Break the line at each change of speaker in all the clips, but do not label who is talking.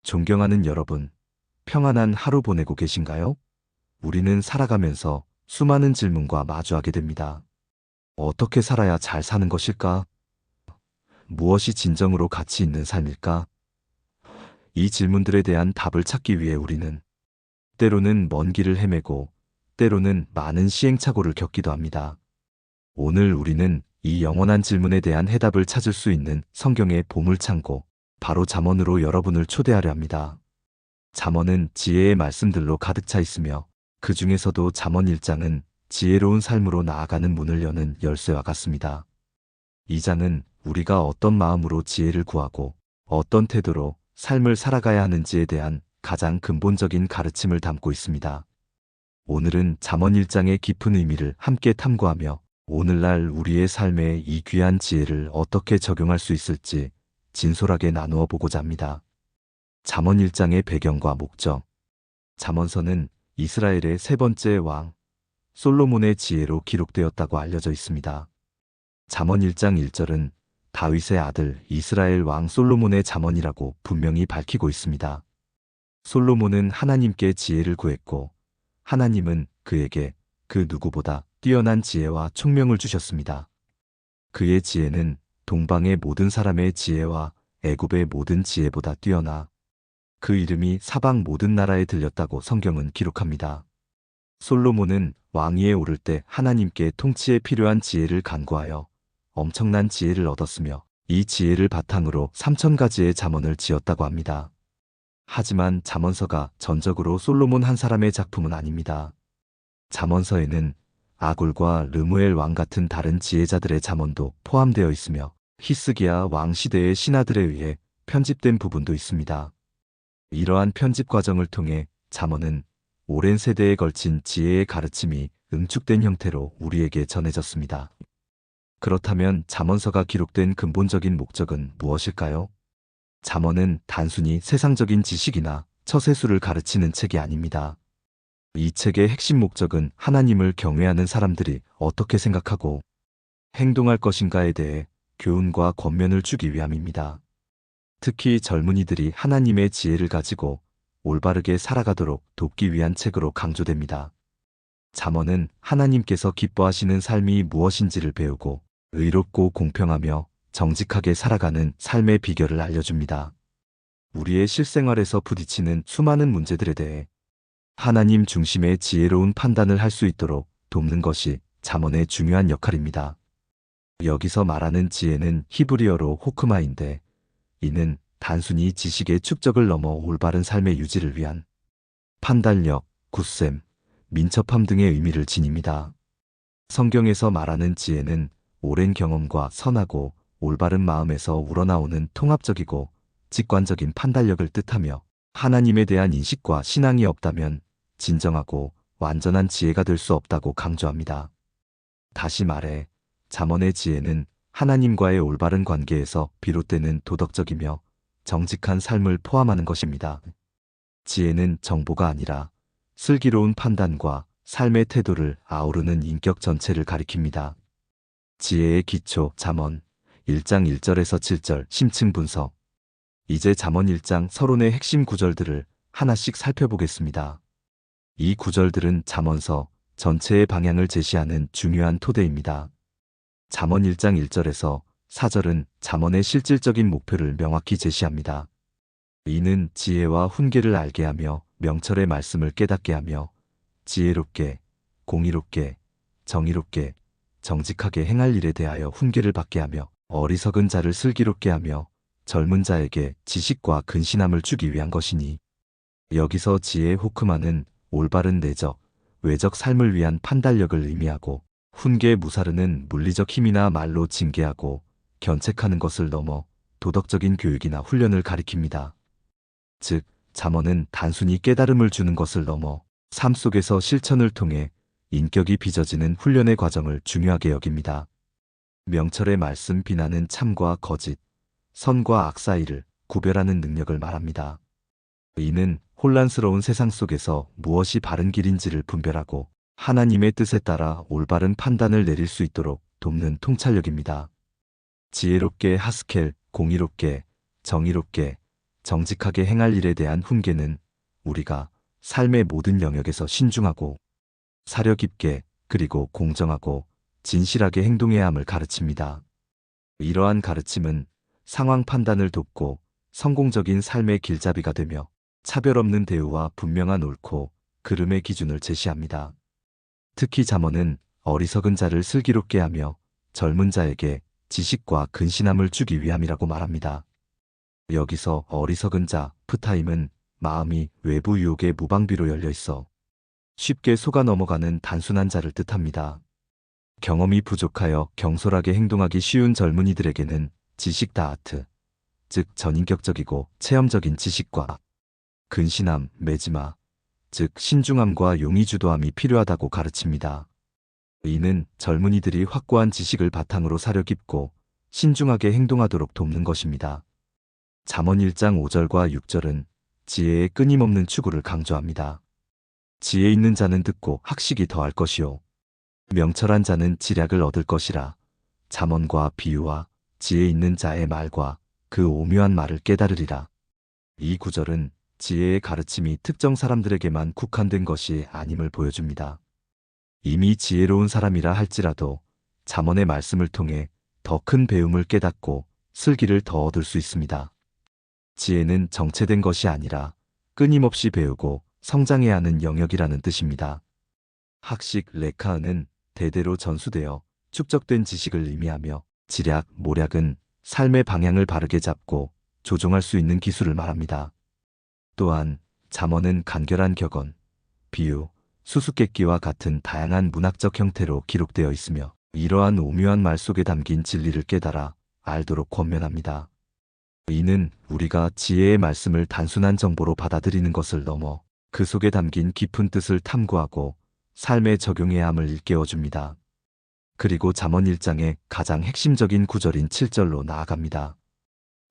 존경하는 여러분, 평안한 하루 보내고 계신가요? 우리는 살아가면서 수많은 질문과 마주하게 됩니다. 어떻게 살아야 잘 사는 것일까? 무엇이 진정으로 가치 있는 삶일까? 이 질문들에 대한 답을 찾기 위해 우리는 때로는 먼 길을 헤매고 때로는 많은 시행착오를 겪기도 합니다. 오늘 우리는 이 영원한 질문에 대한 해답을 찾을 수 있는 성경의 보물창고, 바로 잠언으로 여러분을 초대하려 합니다. 잠언은 지혜의 말씀들로 가득 차 있으며 그 중에서도 잠언 1장은 지혜로운 삶으로 나아가는 문을 여는 열쇠와 같습니다. 이 장은 우리가 어떤 마음으로 지혜를 구하고 어떤 태도로 삶을 살아가야 하는지에 대한 가장 근본적인 가르침을 담고 있습니다. 오늘은 잠언 1장의 깊은 의미를 함께 탐구하며 오늘날 우리의 삶에 이 귀한 지혜를 어떻게 적용할 수 있을지 진솔하게 나누어 보고자 합니다. 잠언 1장의 배경과 목적. 잠언서는 이스라엘의 세 번째 왕 솔로몬의 지혜로 기록되었다고 알려져 있습니다. 잠언 1장 1절은 다윗의 아들 이스라엘 왕 솔로몬의 잠언이라고 분명히 밝히고 있습니다. 솔로몬은 하나님께 지혜를 구했고 하나님은 그에게 그 누구보다 뛰어난 지혜와 총명을 주셨습니다. 그의 지혜는 동방의 모든 사람의 지혜와 애굽의 모든 지혜보다 뛰어나 그 이름이 사방 모든 나라에 들렸다고 성경은 기록합니다. 솔로몬은 왕위에 오를 때 하나님께 통치에 필요한 지혜를 간구하여 엄청난 지혜를 얻었으며 이 지혜를 바탕으로 3,000가지의 잠언을 지었다고 합니다. 하지만 잠언서가 전적으로 솔로몬 한 사람의 작품은 아닙니다. 잠언서에는 아굴과 르무엘 왕 같은 다른 지혜자들의 잠언도 포함되어 있으며 히스기야 왕 시대의 신하들에 의해 편집된 부분도 있습니다. 이러한 편집 과정을 통해 잠언은 오랜 세대에 걸친 지혜의 가르침이 응축된 형태로 우리에게 전해졌습니다. 그렇다면 잠언서가 기록된 근본적인 목적은 무엇일까요? 잠언은 단순히 세상적인 지식이나 처세술을 가르치는 책이 아닙니다. 이 책의 핵심 목적은 하나님을 경외하는 사람들이 어떻게 생각하고 행동할 것인가에 대해 교훈과 권면을 주기 위함입니다. 특히 젊은이들이 하나님의 지혜를 가지고 올바르게 살아가도록 돕기 위한 책으로 강조됩니다. 잠언은 하나님께서 기뻐하시는 삶이 무엇인지를 배우고 의롭고 공평하며 정직하게 살아가는 삶의 비결을 알려줍니다. 우리의 실생활에서 부딪히는 수많은 문제들에 대해 하나님 중심의 지혜로운 판단을 할 수 있도록 돕는 것이 잠언의 중요한 역할입니다. 여기서 말하는 지혜는 히브리어로 호크마인데 이는 단순히 지식의 축적을 넘어 올바른 삶의 유지를 위한 판단력, 굳셈, 민첩함 등의 의미를 지닙니다. 성경에서 말하는 지혜는 오랜 경험과 선하고 올바른 마음에서 우러나오는 통합적이고 직관적인 판단력을 뜻하며 하나님에 대한 인식과 신앙이 없다면 진정하고 완전한 지혜가 될 수 없다고 강조합니다. 다시 말해 잠언의 지혜는 하나님과의 올바른 관계에서 비롯되는 도덕적이며 정직한 삶을 포함하는 것입니다. 지혜는 정보가 아니라 슬기로운 판단과 삶의 태도를 아우르는 인격 전체를 가리킵니다. 지혜의 기초 잠언 1장 1절에서 7절 심층 분석. 이제 잠언 1장 서론의 핵심 구절들을 하나씩 살펴보겠습니다. 이 구절들은 잠언서 전체의 방향을 제시하는 중요한 토대입니다. 잠언 1장 1절에서 4절은 잠언의 실질적인 목표를 명확히 제시합니다. 이는 지혜와 훈계를 알게 하며 명철의 말씀을 깨닫게 하며 지혜롭게, 공의롭게, 정의롭게, 정직하게 행할 일에 대하여 훈계를 받게 하며 어리석은 자를 슬기롭게 하며 젊은 자에게 지식과 근신함을 주기 위한 것이니 여기서 지혜의 호크마는 올바른 내적, 외적 삶을 위한 판단력을 의미하고 훈계 무사르는 물리적 힘이나 말로 징계하고 견책하는 것을 넘어 도덕적인 교육이나 훈련을 가리킵니다. 즉, 잠언은 단순히 깨달음을 주는 것을 넘어 삶 속에서 실천을 통해 인격이 빚어지는 훈련의 과정을 중요하게 여깁니다. 명철의 말씀 비난은 참과 거짓, 선과 악 사이를 구별하는 능력을 말합니다. 이는 혼란스러운 세상 속에서 무엇이 바른 길인지를 분별하고 하나님의 뜻에 따라 올바른 판단을 내릴 수 있도록 돕는 통찰력입니다. 지혜롭게 하스켈, 공의롭게, 정의롭게, 정직하게 행할 일에 대한 훈계는 우리가 삶의 모든 영역에서 신중하고 사려 깊게 그리고 공정하고 진실하게 행동해야 함을 가르칩니다. 이러한 가르침은 상황 판단을 돕고 성공적인 삶의 길잡이가 되며 차별 없는 대우와 분명한 옳고 그름의 기준을 제시합니다. 특히 잠언은 어리석은 자를 슬기롭게 하며 젊은 자에게 지식과 근신함을 주기 위함이라고 말합니다. 여기서 어리석은 자, 프타임은 마음이 외부 유혹에 무방비로 열려 있어 쉽게 속아 넘어가는 단순한 자를 뜻합니다. 경험이 부족하여 경솔하게 행동하기 쉬운 젊은이들에게는 지식 다하트, 즉 전인격적이고 체험적인 지식과 근신함, 매지마, 즉 신중함과 용의주도함이 필요하다고 가르칩니다. 이는 젊은이들이 확고한 지식을 바탕으로 사려 깊고 신중하게 행동하도록 돕는 것입니다. 잠언 1장 5절과 6절은 지혜의 끊임없는 추구를 강조합니다. 지혜 있는 자는 듣고 학식이 더할 것이요 명철한 자는 지략을 얻을 것이라. 잠언과 비유와 지혜 있는 자의 말과 그 오묘한 말을 깨달으리라. 이 구절은 지혜의 가르침이 특정 사람들에게만 국한된 것이 아님을 보여줍니다. 이미 지혜로운 사람이라 할지라도 잠언의 말씀을 통해 더 큰 배움을 깨닫고 슬기를 더 얻을 수 있습니다. 지혜는 정체된 것이 아니라 끊임없이 배우고 성장해야 하는 영역이라는 뜻입니다. 학식 레카은은 대대로 전수되어 축적된 지식을 의미하며 지략, 모략은 삶의 방향을 바르게 잡고 조종할 수 있는 기술을 말합니다. 또한 잠언은 간결한 격언, 비유, 수수께끼와 같은 다양한 문학적 형태로 기록되어 있으며 이러한 오묘한 말 속에 담긴 진리를 깨달아 알도록 권면합니다. 이는 우리가 지혜의 말씀을 단순한 정보로 받아들이는 것을 넘어 그 속에 담긴 깊은 뜻을 탐구하고 삶에 적용해야 함을 일깨워줍니다. 그리고 잠언 1장의 가장 핵심적인 구절인 7절로 나아갑니다.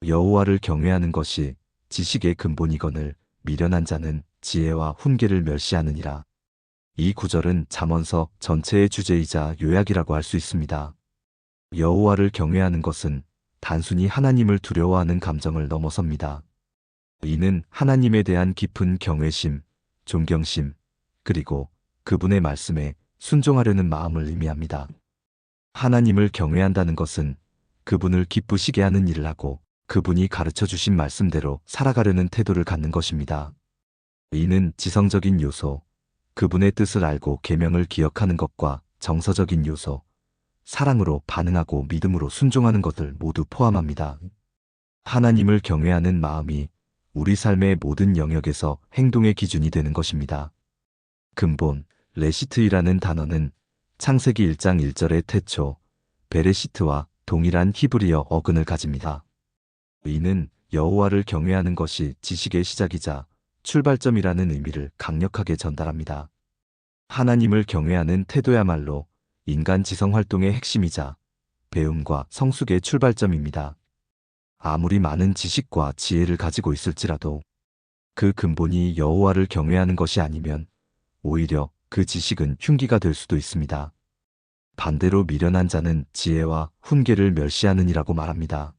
여호와를 경외하는 것이 지식의 근본이거늘 미련한 자는 지혜와 훈계를 멸시하느니라. 이 구절은 잠언서 전체의 주제이자 요약이라고 할 수 있습니다. 여호와를 경외하는 것은 단순히 하나님을 두려워하는 감정을 넘어섭니다. 이는 하나님에 대한 깊은 경외심, 존경심, 그리고 그분의 말씀에 순종하려는 마음을 의미합니다. 하나님을 경외한다는 것은 그분을 기쁘시게 하는 일을 하고 그분이 가르쳐 주신 말씀대로 살아가려는 태도를 갖는 것입니다. 이는 지성적인 요소, 그분의 뜻을 알고 계명을 기억하는 것과 정서적인 요소, 사랑으로 반응하고 믿음으로 순종하는 것을 모두 포함합니다. 하나님을 경외하는 마음이 우리 삶의 모든 영역에서 행동의 기준이 되는 것입니다. 근본, 레시트이라는 단어는 창세기 1장 1절의 태초, 베레시트와 동일한 히브리어 어근을 가집니다. 이는 여호와를 경외하는 것이 지식의 시작이자 출발점이라는 의미를 강력하게 전달합니다. 하나님을 경외하는 태도야말로 인간 지성 활동의 핵심이자 배움과 성숙의 출발점입니다. 아무리 많은 지식과 지혜를 가지고 있을지라도 그 근본이 여호와를 경외하는 것이 아니면 오히려 그 지식은 흉기가 될 수도 있습니다. 반대로 미련한 자는 지혜와 훈계를 멸시하느니라고 말합니다.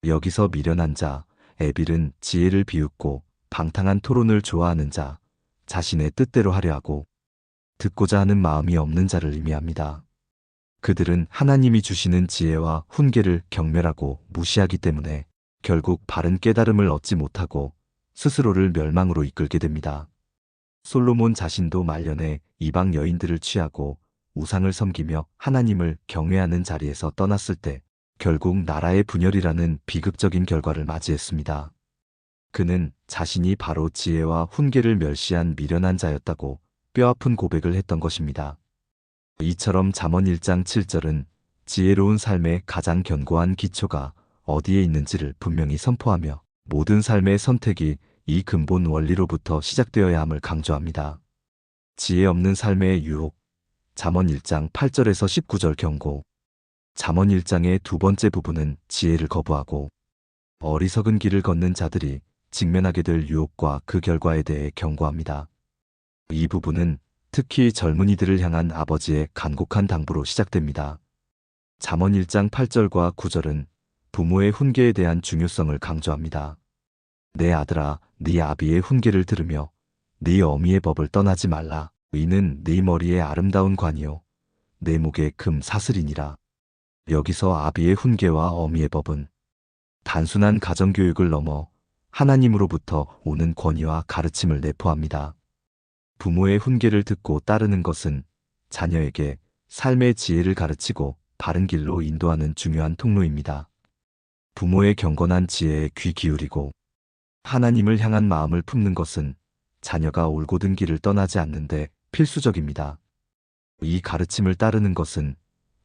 여기서 미련한 자, 에빌은 지혜를 비웃고 방탕한 토론을 좋아하는 자, 자신의 뜻대로 하려 하고 듣고자 하는 마음이 없는 자를 의미합니다. 그들은 하나님이 주시는 지혜와 훈계를 경멸하고 무시하기 때문에 결국 바른 깨달음을 얻지 못하고 스스로를 멸망으로 이끌게 됩니다. 솔로몬 자신도 말년에 이방 여인들을 취하고 우상을 섬기며 하나님을 경외하는 자리에서 떠났을 때 결국 나라의 분열이라는 비극적인 결과를 맞이했습니다. 그는 자신이 바로 지혜와 훈계를 멸시한 미련한 자였다고 뼈아픈 고백을 했던 것입니다. 이처럼 잠언 1장 7절은 지혜로운 삶의 가장 견고한 기초가 어디에 있는지를 분명히 선포하며 모든 삶의 선택이 이 근본 원리로부터 시작되어야 함을 강조합니다. 지혜 없는 삶의 유혹, 잠언 1장 8절에서 19절 경고. 잠언 1장의 두 번째 부분은 지혜를 거부하고 어리석은 길을 걷는 자들이 직면하게 될 유혹과 그 결과에 대해 경고합니다. 이 부분은 특히 젊은이들을 향한 아버지의 간곡한 당부로 시작됩니다. 잠언 1장 8절과 9절은 부모의 훈계에 대한 중요성을 강조합니다. 내 아들아, 네 아비의 훈계를 들으며 네 어미의 법을 떠나지 말라. 이는 네 머리에 아름다운 관이요 내 목에 금 사슬이니라. 여기서 아비의 훈계와 어미의 법은 단순한 가정교육을 넘어 하나님으로부터 오는 권위와 가르침을 내포합니다. 부모의 훈계를 듣고 따르는 것은 자녀에게 삶의 지혜를 가르치고 바른 길로 인도하는 중요한 통로입니다. 부모의 경건한 지혜에 귀 기울이고 하나님을 향한 마음을 품는 것은 자녀가 올곧은 길을 떠나지 않는데 필수적입니다. 이 가르침을 따르는 것은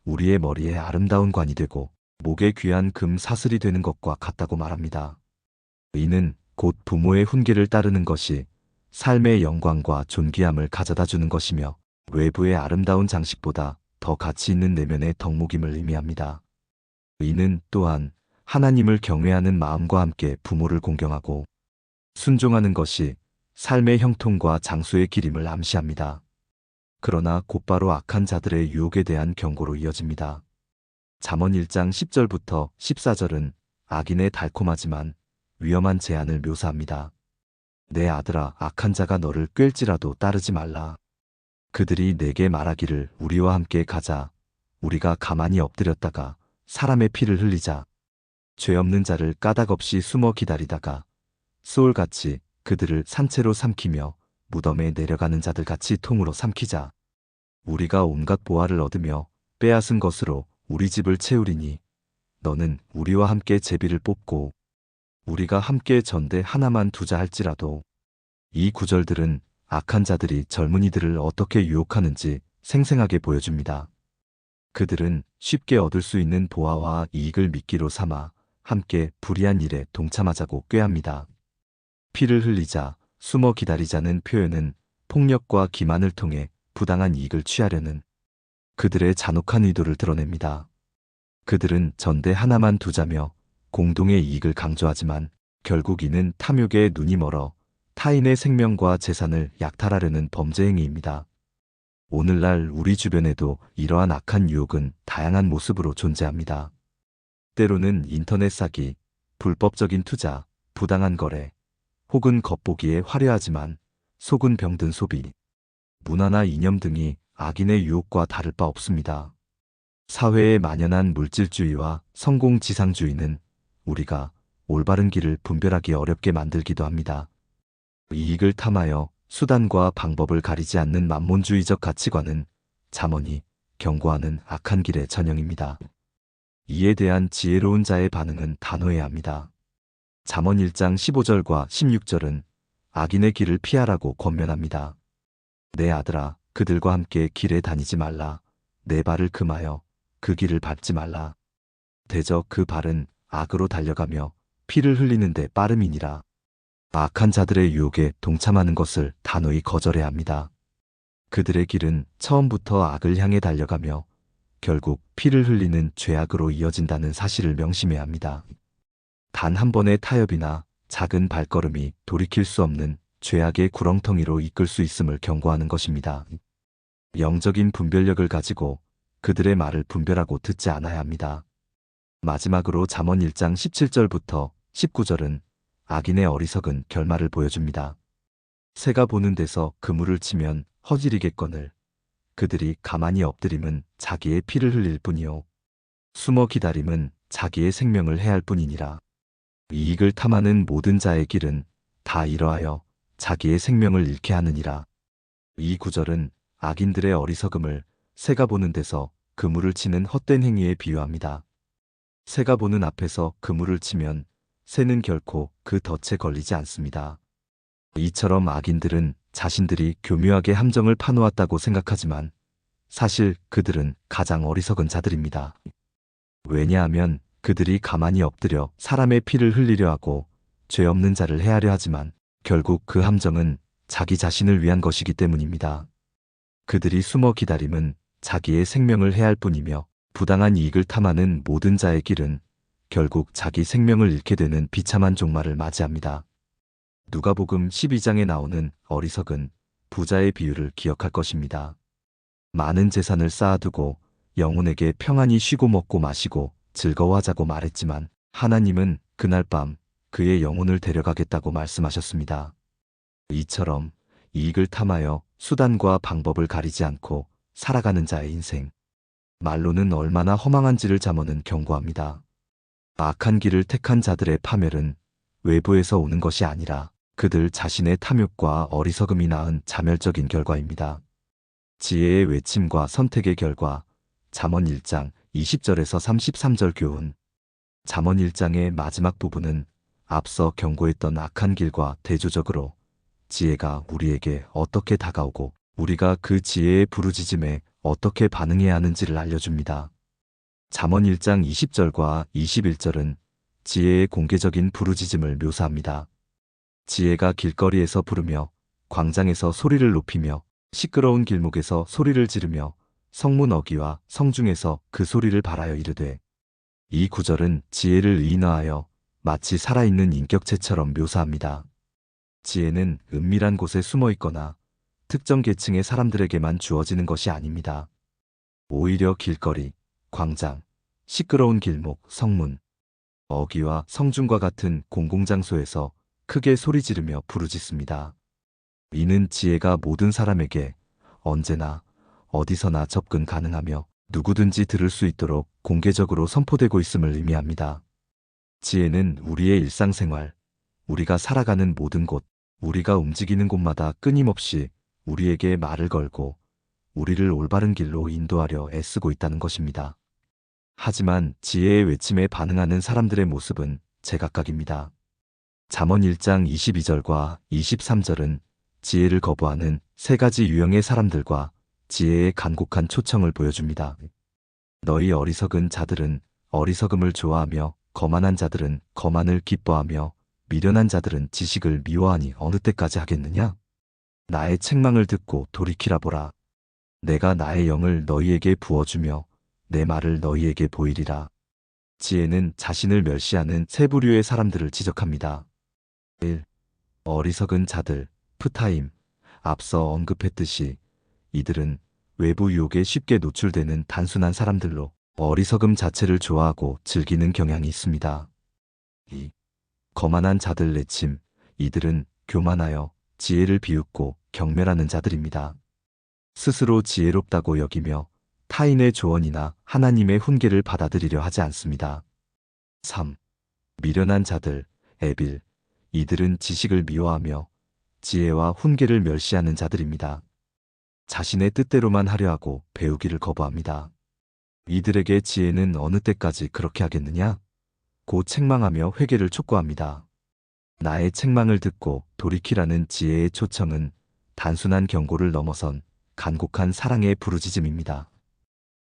우리의 머리에 아름다운 관이 되고 목에 귀한 금 사슬이 되는 것과 같다고 말합니다. 이는 곧 부모의 훈계를 따르는 것이 삶의 영광과 존귀함을 가져다 주는 것이며 외부의 아름다운 장식보다 더 가치 있는 내면의 덕목임을 의미합니다. 이는 또한 하나님을 경외하는 마음과 함께 부모를 공경하고 순종하는 것이 삶의 형통과 장수의 길임을 암시합니다. 그러나 곧바로 악한 자들의 유혹에 대한 경고로 이어집니다. 잠언 1장 10절부터 14절은 악인의 달콤하지만 위험한 제안을 묘사합니다. 내 아들아, 악한 자가 너를 꿰을지라도 따르지 말라. 그들이 내게 말하기를 우리와 함께 가자. 우리가 가만히 엎드렸다가 사람의 피를 흘리자. 죄 없는 자를 까닭없이 숨어 기다리다가 소울같이 그들을 산채로 삼키며 무덤에 내려가는 자들같이 통으로 삼키자. 우리가 온갖 보화를 얻으며 빼앗은 것으로 우리 집을 채우리니 너는 우리와 함께 제비를 뽑고 우리가 함께 전대 하나만 두자 할지라도. 이 구절들은 악한 자들이 젊은이들을 어떻게 유혹하는지 생생하게 보여줍니다. 그들은 쉽게 얻을 수 있는 보화와 이익을 미끼로 삼아 함께 불의한 일에 동참하자고 꾀합니다. 피를 흘리자, 숨어 기다리자는 표현은 폭력과 기만을 통해 부당한 이익을 취하려는 그들의 잔혹한 의도를 드러냅니다. 그들은 전대 하나만 두자며 공동의 이익을 강조하지만 결국 이는 탐욕에 눈이 멀어 타인의 생명과 재산을 약탈하려는 범죄 행위입니다. 오늘날 우리 주변에도 이러한 악한 유혹은 다양한 모습으로 존재합니다. 때로는 인터넷 사기, 불법적인 투자, 부당한 거래, 혹은 겉보기에 화려하지만 속은 병든 소비, 문화나 이념 등이 악인의 유혹과 다를 바 없습니다. 사회에 만연한 물질주의와 성공지상주의는 우리가 올바른 길을 분별하기 어렵게 만들기도 합니다. 이익을 탐하여 수단과 방법을 가리지 않는 만몬주의적 가치관은 잠언이 경고하는 악한 길의 전형입니다. 이에 대한 지혜로운 자의 반응은 단호해야 합니다. 잠언 1장 15절과 16절은 악인의 길을 피하라고 권면합니다. 내 아들아, 그들과 함께 길에 다니지 말라. 내 발을 금하여 그 길을 밟지 말라. 대저 그 발은 악으로 달려가며 피를 흘리는데 빠름이니라. 악한 자들의 유혹에 동참하는 것을 단호히 거절해야 합니다. 그들의 길은 처음부터 악을 향해 달려가며 결국 피를 흘리는 죄악으로 이어진다는 사실을 명심해야 합니다. 단 한 번의 타협이나 작은 발걸음이 돌이킬 수 없는 죄악의 구렁텅이로 이끌 수 있음을 경고하는 것입니다. 영적인 분별력을 가지고 그들의 말을 분별하고 듣지 않아야 합니다. 마지막으로 잠언 1장 17절부터 19절은 악인의 어리석은 결말을 보여줍니다. 새가 보는 데서 그물을 치면 허지리겠거늘 그들이 가만히 엎드림은 자기의 피를 흘릴 뿐이요 숨어 기다림은 자기의 생명을 해할 뿐이니라. 이익을 탐하는 모든 자의 길은 다 이러하여 자기의 생명을 잃게 하느니라. 이 구절은 악인들의 어리석음을 새가 보는 데서 그물을 치는 헛된 행위에 비유합니다. 새가 보는 앞에서 그물을 치면 새는 결코 그 덫에 걸리지 않습니다. 이처럼 악인들은 자신들이 교묘하게 함정을 파놓았다고 생각하지만 사실 그들은 가장 어리석은 자들입니다. 왜냐하면 그들이 가만히 엎드려 사람의 피를 흘리려 하고 죄 없는 자를 해하려 하지만 결국 그 함정은 자기 자신을 위한 것이기 때문입니다. 그들이 숨어 기다림은 자기의 생명을 해할 뿐이며 부당한 이익을 탐하는 모든 자의 길은 결국 자기 생명을 잃게 되는 비참한 종말을 맞이합니다. 누가복음 12장에 나오는 어리석은 부자의 비유를 기억할 것입니다. 많은 재산을 쌓아두고 영혼에게 평안히 쉬고 먹고 마시고 즐거워하자고 말했지만 하나님은 그날 밤 그의 영혼을 데려가겠다고 말씀하셨습니다. 이처럼 이익을 탐하여 수단과 방법을 가리지 않고 살아가는 자의 인생. 말로는 얼마나 허망한지를 잠언은 경고합니다. 악한 길을 택한 자들의 파멸은 외부에서 오는 것이 아니라 그들 자신의 탐욕과 어리석음이 낳은 자멸적인 결과입니다. 지혜의 외침과 선택의 결과. 잠언 1장 20절에서 33절 교훈. 잠언 1장의 마지막 부분은 앞서 경고했던 악한 길과 대조적으로 지혜가 우리에게 어떻게 다가오고 우리가 그 지혜의 부르짖음에 어떻게 반응해야 하는지를 알려줍니다. 잠언 1장 20절과 21절은 지혜의 공개적인 부르짖음을 묘사합니다. 지혜가 길거리에서 부르며 광장에서 소리를 높이며 시끄러운 길목에서 소리를 지르며 성문 어귀와 성중에서 그 소리를 발하여 이르되. 이 구절은 지혜를 의인화하여 마치 살아있는 인격체처럼 묘사합니다. 지혜는 은밀한 곳에 숨어 있거나 특정 계층의 사람들에게만 주어지는 것이 아닙니다. 오히려 길거리, 광장, 시끄러운 길목, 성문, 어귀와 성중과 같은 공공장소에서 크게 소리 지르며 부르짖습니다. 이는 지혜가 모든 사람에게 언제나 어디서나 접근 가능하며 누구든지 들을 수 있도록 공개적으로 선포되고 있음을 의미합니다. 지혜는 우리의 일상생활, 우리가 살아가는 모든 곳, 우리가 움직이는 곳마다 끊임없이 우리에게 말을 걸고 우리를 올바른 길로 인도하려 애쓰고 있다는 것입니다. 하지만 지혜의 외침에 반응하는 사람들의 모습은 제각각입니다. 잠언 1장 22절과 23절은 지혜를 거부하는 세 가지 유형의 사람들과 지혜의 간곡한 초청을 보여줍니다. 너희 어리석은 자들은 어리석음을 좋아하며 거만한 자들은 거만을 기뻐하며 미련한 자들은 지식을 미워하니 어느 때까지 하겠느냐? 나의 책망을 듣고 돌이키라 보라. 내가 나의 영을 너희에게 부어주며 내 말을 너희에게 보이리라. 지혜는 자신을 멸시하는 세 부류의 사람들을 지적합니다. 1. 어리석은 자들, 프타임. 앞서 언급했듯이 이들은 외부 유혹에 쉽게 노출되는 단순한 사람들로 어리석음 자체를 좋아하고 즐기는 경향이 있습니다. 2. 거만한 자들 내침. 이들은 교만하여 지혜를 비웃고 경멸하는 자들입니다. 스스로 지혜롭다고 여기며 타인의 조언이나 하나님의 훈계를 받아들이려 하지 않습니다. 3. 미련한 자들, 에빌. 이들은 지식을 미워하며 지혜와 훈계를 멸시하는 자들입니다. 자신의 뜻대로만 하려 하고 배우기를 거부합니다. 이들에게 지혜는 어느 때까지 그렇게 하겠느냐? 곧 책망하며 회개를 촉구합니다. 나의 책망을 듣고 돌이키라는 지혜의 초청은 단순한 경고를 넘어선 간곡한 사랑의 부르짖음입니다.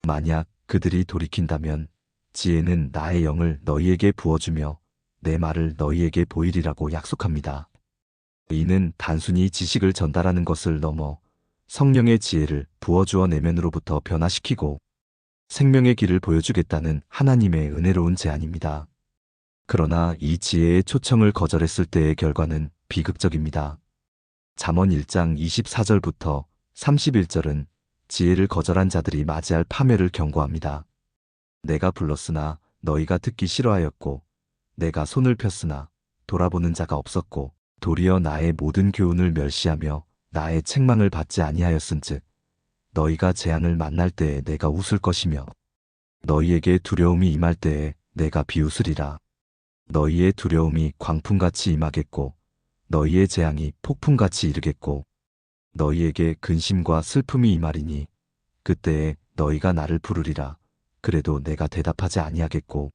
만약 그들이 돌이킨다면 지혜는 나의 영을 너희에게 부어주며 내 말을 너희에게 보이리라고 약속합니다. 이는 단순히 지식을 전달하는 것을 넘어 성령의 지혜를 부어주어 내면으로부터 변화시키고 생명의 길을 보여주겠다는 하나님의 은혜로운 제안입니다. 그러나 이 지혜의 초청을 거절했을 때의 결과는 비극적입니다. 잠언 1장 24절부터 31절은 지혜를 거절한 자들이 맞이할 파멸을 경고합니다. 내가 불렀으나 너희가 듣기 싫어하였고 내가 손을 폈으나 돌아보는 자가 없었고 도리어 나의 모든 교훈을 멸시하며 나의 책망을 받지 아니하였은즉 너희가 재앙을 만날 때에 내가 웃을 것이며 너희에게 두려움이 임할 때에 내가 비웃으리라. 너희의 두려움이 광풍같이 임하겠고 너희의 재앙이 폭풍같이 이르겠고 너희에게 근심과 슬픔이 임하리니 그때에 너희가 나를 부르리라. 그래도 내가 대답하지 아니하겠고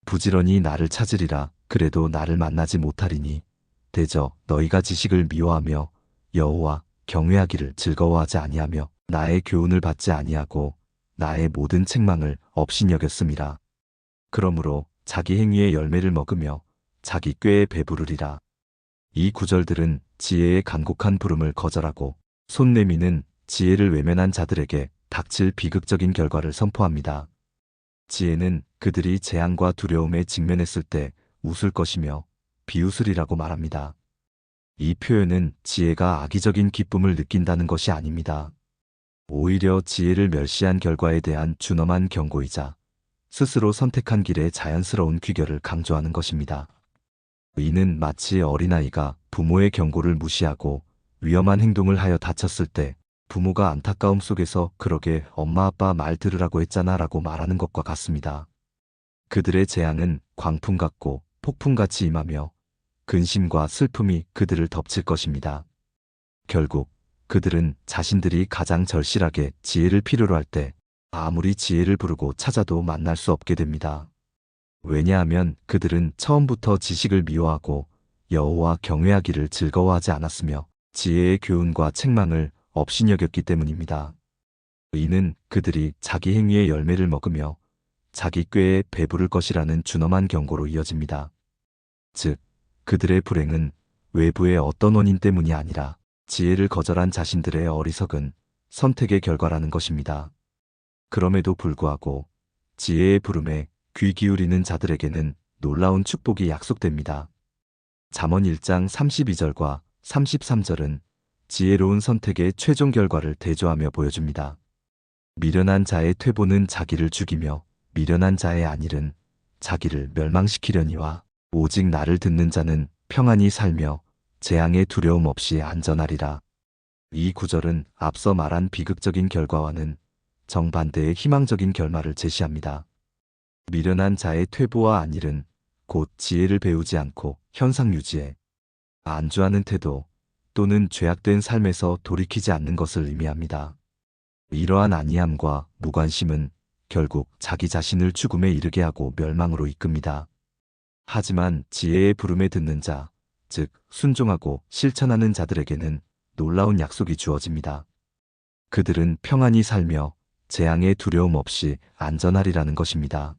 부지런히 나를 찾으리라. 그래도 나를 만나지 못하리니 대저 너희가 지식을 미워하며 여호와 경외하기를 즐거워하지 아니하며 나의 교훈을 받지 아니하고 나의 모든 책망을 업신여겼음이라. 그러므로 자기 행위의 열매를 먹으며 자기 꾀에 배부르리라. 이 구절들은 지혜의 간곡한 부름을 거절하고 손 내미는 지혜를 외면한 자들에게 닥칠 비극적인 결과를 선포합니다. 지혜는 그들이 재앙과 두려움에 직면했을 때 웃을 것이며 비웃으리라고 말합니다. 이 표현은 지혜가 악의적인 기쁨을 느낀다는 것이 아닙니다. 오히려 지혜를 멸시한 결과에 대한 준엄한 경고이자 스스로 선택한 길의 자연스러운 귀결을 강조하는 것입니다. 이는 마치 어린아이가 부모의 경고를 무시하고 위험한 행동을 하여 다쳤을 때 부모가 안타까움 속에서 그러게 엄마 아빠 말 들으라고 했잖아 라고 말하는 것과 같습니다. 그들의 재앙은 광풍 같고 폭풍같이 임하며 근심과 슬픔이 그들을 덮칠 것입니다. 결국 그들은 자신들이 가장 절실하게 지혜를 필요로 할 때 아무리 지혜를 부르고 찾아도 만날 수 없게 됩니다. 왜냐하면 그들은 처음부터 지식을 미워하고 여호와 경외하기를 즐거워하지 않았으며 지혜의 교훈과 책망을 업신여겼기 때문입니다. 이는 그들이 자기 행위의 열매를 먹으며 자기 꾀에 배부를 것이라는 준엄한 경고로 이어집니다. 즉, 그들의 불행은 외부의 어떤 원인 때문이 아니라 지혜를 거절한 자신들의 어리석은 선택의 결과라는 것입니다. 그럼에도 불구하고 지혜의 부름에 귀 기울이는 자들에게는 놀라운 축복이 약속됩니다. 잠언 1장 32절과 33절은 지혜로운 선택의 최종 결과를 대조하며 보여줍니다. 미련한 자의 퇴보는 자기를 죽이며 미련한 자의 안일은 자기를 멸망시키려니와 오직 나를 듣는 자는 평안히 살며 재앙의 두려움 없이 안전하리라. 이 구절은 앞서 말한 비극적인 결과와는 정반대의 희망적인 결말을 제시합니다. 미련한 자의 퇴보와 안일은 곧 지혜를 배우지 않고 현상 유지에 안주하는 태도 또는 죄악된 삶에서 돌이키지 않는 것을 의미합니다. 이러한 안이함과 무관심은 결국 자기 자신을 죽음에 이르게 하고 멸망으로 이끕니다. 하지만 지혜의 부름에 듣는 자, 즉 순종하고 실천하는 자들에게는 놀라운 약속이 주어집니다. 그들은 평안히 살며 재앙의 두려움 없이 안전하리라는 것입니다.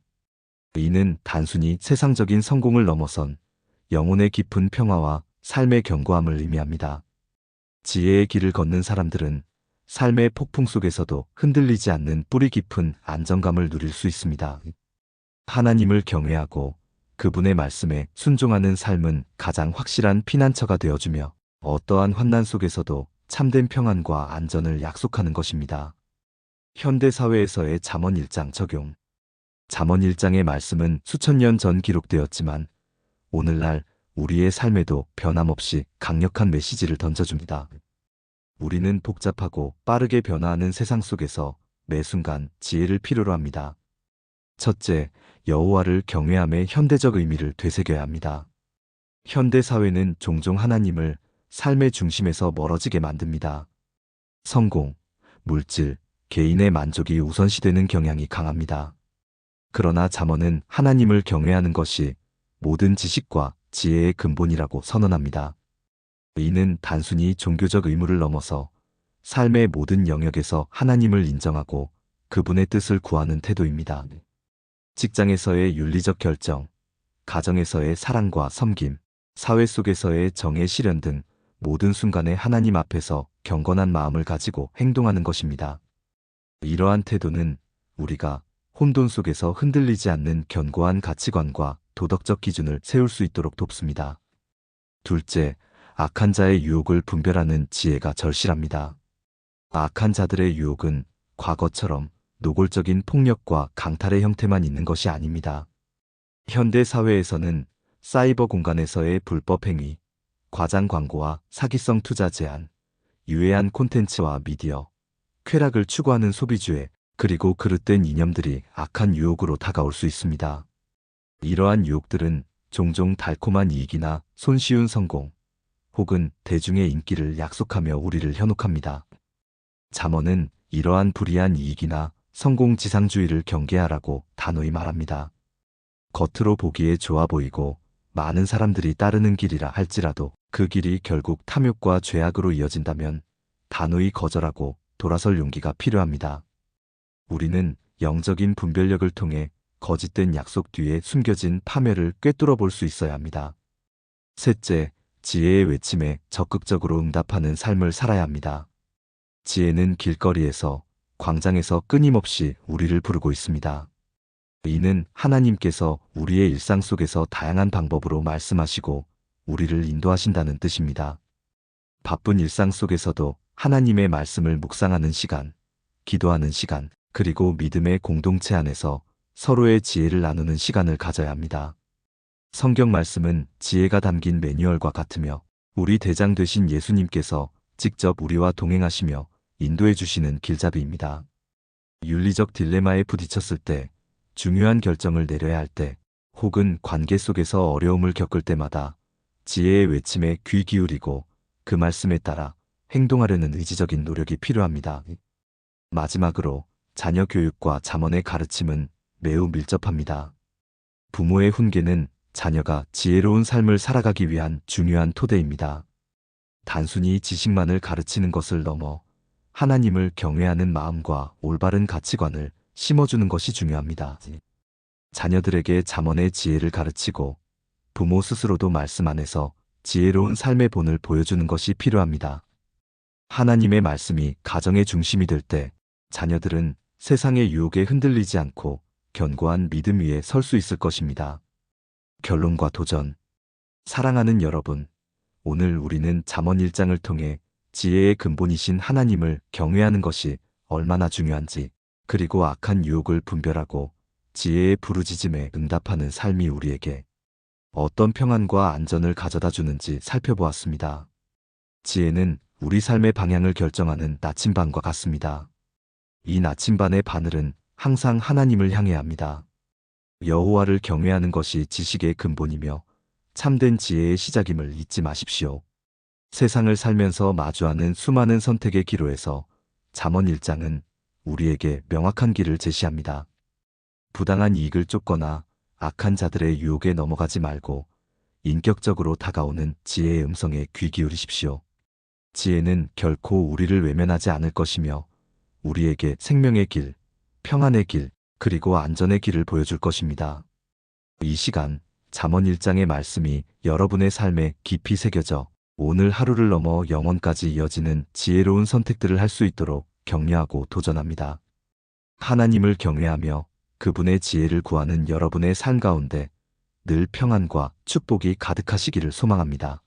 이는 단순히 세상적인 성공을 넘어선 영혼의 깊은 평화와 삶의 견고함을 의미합니다. 지혜의 길을 걷는 사람들은 삶의 폭풍 속에서도 흔들리지 않는 뿌리 깊은 안정감을 누릴 수 있습니다. 하나님을 경외하고 그분의 말씀에 순종하는 삶은 가장 확실한 피난처가 되어주며 어떠한 환난 속에서도 참된 평안과 안전을 약속하는 것입니다. 현대 사회에서의 잠언 1장 적용. 잠언 1장의 말씀은 수천 년 전 기록되었지만 오늘날 우리의 삶에도 변함없이 강력한 메시지를 던져줍니다. 우리는 복잡하고 빠르게 변화하는 세상 속에서 매 순간 지혜를 필요로 합니다. 첫째, 여호와를 경외함의 현대적 의미를 되새겨야 합니다. 현대 사회는 종종 하나님을 삶의 중심에서 멀어지게 만듭니다. 성공, 물질, 개인의 만족이 우선시되는 경향이 강합니다. 그러나 잠언은 하나님을 경외하는 것이 모든 지식과 지혜의 근본이라고 선언합니다. 이는 단순히 종교적 의무를 넘어서 삶의 모든 영역에서 하나님을 인정하고 그분의 뜻을 구하는 태도입니다. 직장에서의 윤리적 결정, 가정에서의 사랑과 섬김, 사회 속에서의 정의 실현 등 모든 순간에 하나님 앞에서 경건한 마음을 가지고 행동하는 것입니다. 이러한 태도는 우리가 혼돈 속에서 흔들리지 않는 견고한 가치관과 도덕적 기준을 세울 수 있도록 돕습니다. 둘째, 악한 자의 유혹을 분별하는 지혜가 절실합니다. 악한 자들의 유혹은 과거처럼 노골적인 폭력과 강탈의 형태만 있는 것이 아닙니다. 현대 사회에서는 사이버 공간에서의 불법 행위, 과장 광고와 사기성 투자 제한, 유해한 콘텐츠와 미디어, 쾌락을 추구하는 소비주의, 그리고 그릇된 이념들이 악한 유혹으로 다가올 수 있습니다. 이러한 유혹들은 종종 달콤한 이익이나 손쉬운 성공, 혹은 대중의 인기를 약속하며 우리를 현혹합니다. 잠언은 이러한 불이한 이익이나 성공지상주의를 경계하라고 단호히 말합니다. 겉으로 보기에 좋아 보이고 많은 사람들이 따르는 길이라 할지라도 그 길이 결국 탐욕과 죄악으로 이어진다면 단호히 거절하고 돌아설 용기가 필요합니다. 우리는 영적인 분별력을 통해 거짓된 약속 뒤에 숨겨진 파멸을 꿰뚫어 볼 수 있어야 합니다. 셋째, 지혜의 외침에 적극적으로 응답하는 삶을 살아야 합니다. 지혜는 길거리에서, 광장에서 끊임없이 우리를 부르고 있습니다. 이는 하나님께서 우리의 일상 속에서 다양한 방법으로 말씀하시고 우리를 인도하신다는 뜻입니다. 바쁜 일상 속에서도 하나님의 말씀을 묵상하는 시간, 기도하는 시간, 그리고 믿음의 공동체 안에서 서로의 지혜를 나누는 시간을 가져야 합니다. 성경 말씀은 지혜가 담긴 매뉴얼과 같으며 우리 대장 되신 예수님께서 직접 우리와 동행하시며 인도해 주시는 길잡이입니다. 윤리적 딜레마에 부딪혔을 때, 중요한 결정을 내려야 할 때, 혹은 관계 속에서 어려움을 겪을 때마다 지혜의 외침에 귀 기울이고 그 말씀에 따라 행동하려는 의지적인 노력이 필요합니다. 마지막으로 자녀 교육과 잠언의 가르침은 매우 밀접합니다. 부모의 훈계는 자녀가 지혜로운 삶을 살아가기 위한 중요한 토대입니다. 단순히 지식만을 가르치는 것을 넘어 하나님을 경외하는 마음과 올바른 가치관을 심어주는 것이 중요합니다. 자녀들에게 잠언의 지혜를 가르치고 부모 스스로도 말씀 안에서 지혜로운 삶의 본을 보여주는 것이 필요합니다. 하나님의 말씀이 가정의 중심이 될 때 자녀들은 세상의 유혹에 흔들리지 않고 견고한 믿음 위에 설 수 있을 것입니다. 결론과 도전. 사랑하는 여러분, 오늘 우리는 잠언 1장을 통해 지혜의 근본이신 하나님을 경외하는 것이 얼마나 중요한지, 그리고 악한 유혹을 분별하고 지혜의 부르짖음에 응답하는 삶이 우리에게 어떤 평안과 안전을 가져다 주는지 살펴보았습니다. 지혜는 우리 삶의 방향을 결정하는 나침반과 같습니다. 이 나침반의 바늘은 항상 하나님을 향해야 합니다. 여호와를 경외하는 것이 지식의 근본이며 참된 지혜의 시작임을 잊지 마십시오. 세상을 살면서 마주하는 수많은 선택의 기로에서 잠언 1장은 우리에게 명확한 길을 제시합니다. 부당한 이익을 쫓거나 악한 자들의 유혹에 넘어가지 말고 인격적으로 다가오는 지혜의 음성에 귀 기울이십시오. 지혜는 결코 우리를 외면하지 않을 것이며 우리에게 생명의 길, 평안의 길, 그리고 안전의 길을 보여줄 것입니다. 이 시간 잠언 1장의 말씀이 여러분의 삶에 깊이 새겨져 오늘 하루를 넘어 영원까지 이어지는 지혜로운 선택들을 할 수 있도록 격려하고 도전합니다. 하나님을 경외하며 그분의 지혜를 구하는 여러분의 삶 가운데 늘 평안과 축복이 가득하시기를 소망합니다.